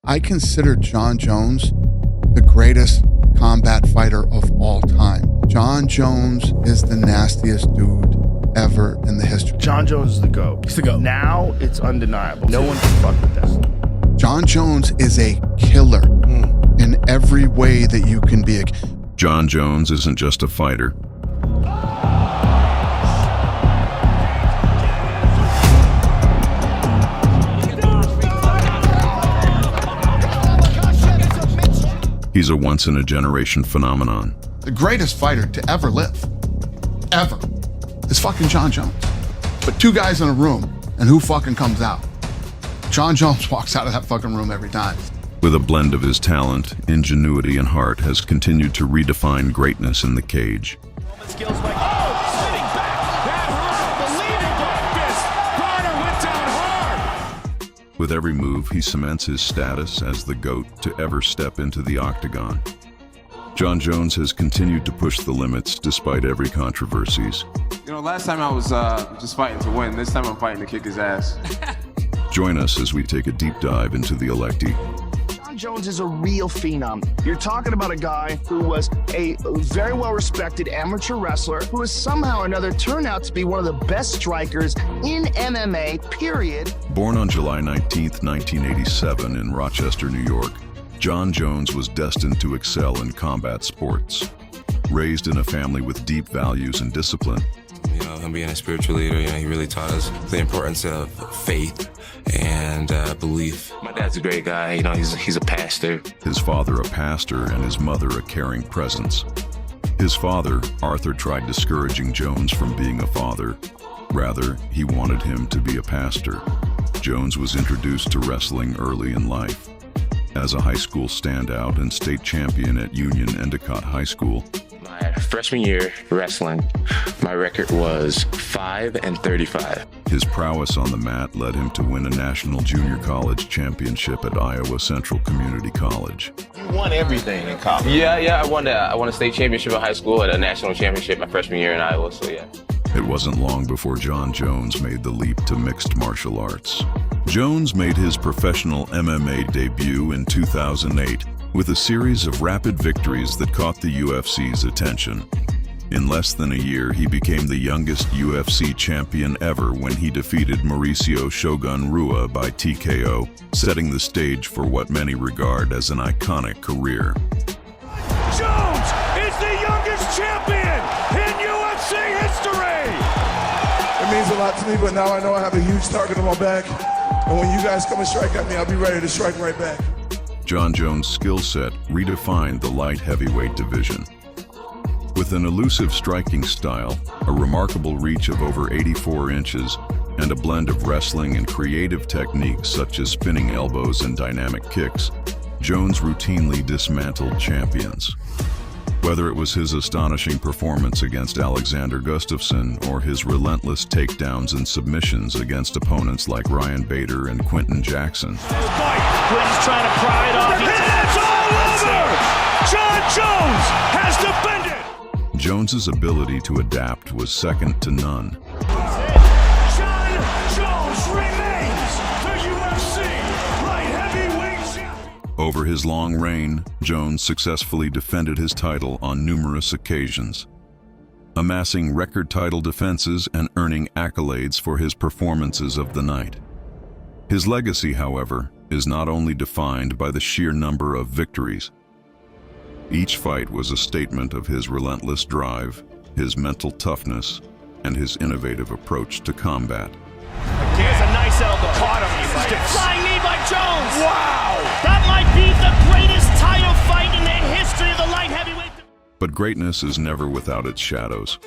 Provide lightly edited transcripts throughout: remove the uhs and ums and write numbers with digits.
I consider Jon Jones the greatest combat fighter of all time. Jon Jones is the nastiest dude ever in the history. Jon Jones is the GOAT. He's the GOAT. Now it's undeniable. No one can fuck with this. Jon Jones is a killer in every way that you can be. Jon Jones isn't just a fighter. He's a once-in-a-generation phenomenon. The greatest fighter to ever live, ever, is fucking Jon Jones. But two guys in a room, and who fucking comes out? Jon Jones walks out of that fucking room every time. With a blend of his talent, ingenuity, and heart, has continued to redefine greatness in the cage. Skills like, sitting back, that hurt, believing focus. Conor went down hard. With every move, he cements his status as the GOAT to ever step into the octagon. Jon Jones has continued to push the limits despite every controversies. You know, last time I was just fighting to win. This time I'm fighting to kick his ass. Join us as we take a deep dive into the electee. Jon Jones is a real phenom. You're talking about a guy who was a very well-respected amateur wrestler who has somehow or another turned out to be one of the best strikers in MMA, period. Born on July 19th, 1987 in Rochester, New York, Jon Jones was destined to excel in combat sports. Raised in a family with deep values and discipline, you know, him being a spiritual leader, you know, he really taught us the importance of faith and belief. My dad's a great guy, you know, he's a pastor. His father a pastor and his mother a caring presence. His father, Arthur, tried discouraging Jones from being a father. Rather, he wanted him to be a pastor. Jones was introduced to wrestling early in life. As a high school standout and state champion at Union Endicott High School, My freshman year wrestling, my record was 5-35. His prowess on the mat led him to win a national junior college championship at Iowa Central Community College. You won everything in college. Yeah, I won a state championship in high school and a national championship my freshman year in Iowa, so yeah. It wasn't long before Jon Jones made the leap to mixed martial arts. Jones made his professional MMA debut in 2008 with a series of rapid victories that caught the UFC's attention. In less than a year, he became the youngest UFC champion ever when he defeated Mauricio Shogun Rua by TKO, setting the stage for what many regard as an iconic career. Jones is the youngest champion in UFC history. It means a lot to me, but now I know I have a huge target on my back. And when you guys come and strike at me, I'll be ready to strike right back. Jon Jones' skill set redefined the light heavyweight division. With an elusive striking style, a remarkable reach of over 84 inches, and a blend of wrestling and creative techniques such as spinning elbows and dynamic kicks, Jones routinely dismantled champions. Whether it was his astonishing performance against Alexander Gustafsson or his relentless takedowns and submissions against opponents like Ryan Bader and Quinton Jackson. Quinton's trying to pry it off. It's all over! Jon Jones has defended! Jones's ability to adapt was second to none. Jon Jones remains the UFC light heavyweight champion. Over his long reign, Jones successfully defended his title on numerous occasions, amassing record title defenses and earning accolades for his performances of the night. His legacy, however, is not only defined by the sheer number of victories. Each fight was a statement of his relentless drive, his mental toughness, and his innovative approach to combat. Here's a nice elbow. Caught him. Flying knee by Jones. Wow! That might be the greatest title fight in the history of the light heavyweight. But greatness is never without its shadows.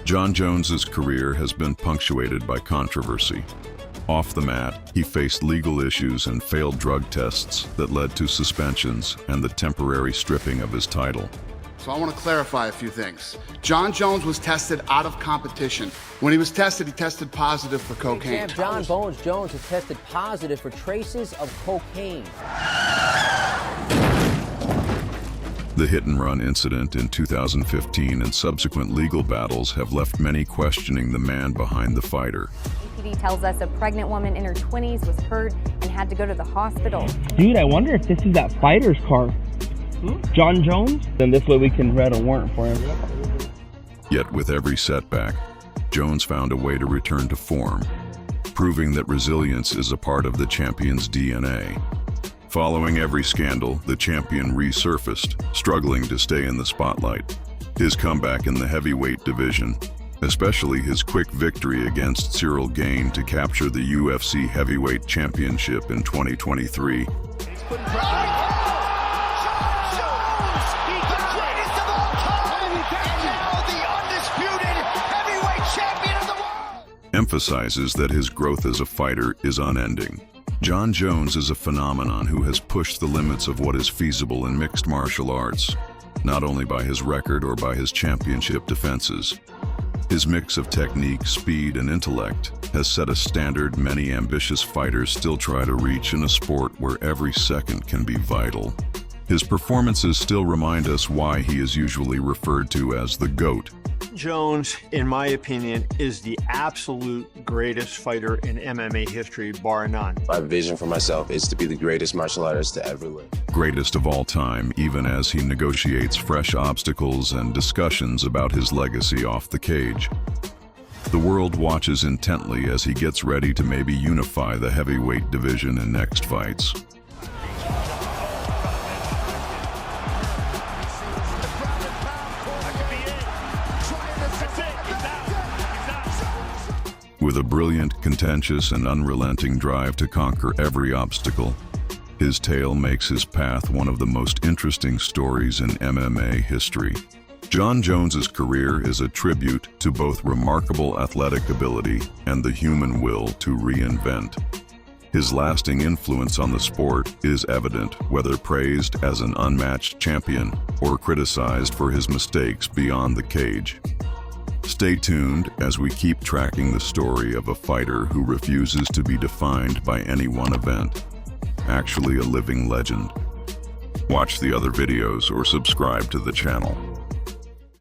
Jon Jones's career has been punctuated by controversy. Off the mat, he faced legal issues and failed drug tests that led to suspensions and the temporary stripping of his title. So I want to clarify a few things. Jon Jones was tested out of competition. When he was tested, he tested positive for cocaine. Champ Jon Bones Jones has tested positive for traces of cocaine. The hit-and-run incident in 2015 and subsequent legal battles have left many questioning the man behind the fighter. APD tells us a pregnant woman in her 20s was hurt and had to go to the hospital. Dude, I wonder if this is that fighter's car. John Jones? Then this way we can read a warrant for him. Yet with every setback, Jones found a way to return to form, proving that resilience is a part of the champion's DNA. Following every scandal, the champion resurfaced, struggling to stay in the spotlight. His comeback in the heavyweight division, especially his quick victory against Cyril Gane to capture the UFC Heavyweight Championship in 2023. Emphasizes that his growth as a fighter is unending. John Jones is a phenomenon who has pushed the limits of what is feasible in mixed martial arts, not only by his record or by his championship defenses. His mix of technique, speed, and intellect has set a standard many ambitious fighters still try to reach in a sport where every second can be vital. His performances still remind us why he is usually referred to as the GOAT. Jones, in my opinion, is the absolute greatest fighter in MMA history, bar none. My vision for myself is to be the greatest martial artist to ever live. Greatest of all time, even as he negotiates fresh obstacles and discussions about his legacy off the cage. The world watches intently as he gets ready to maybe unify the heavyweight division in next fights. With a brilliant, contentious, and unrelenting drive to conquer every obstacle, his tale makes his path one of the most interesting stories in MMA history. John Jones's career is a tribute to both remarkable athletic ability and the human will to reinvent. His lasting influence on the sport is evident, whether praised as an unmatched champion or criticized for his mistakes beyond the cage. Stay tuned as we keep tracking the story of a fighter who refuses to be defined by any one event, actually a living legend. Watch the other videos or subscribe to the channel.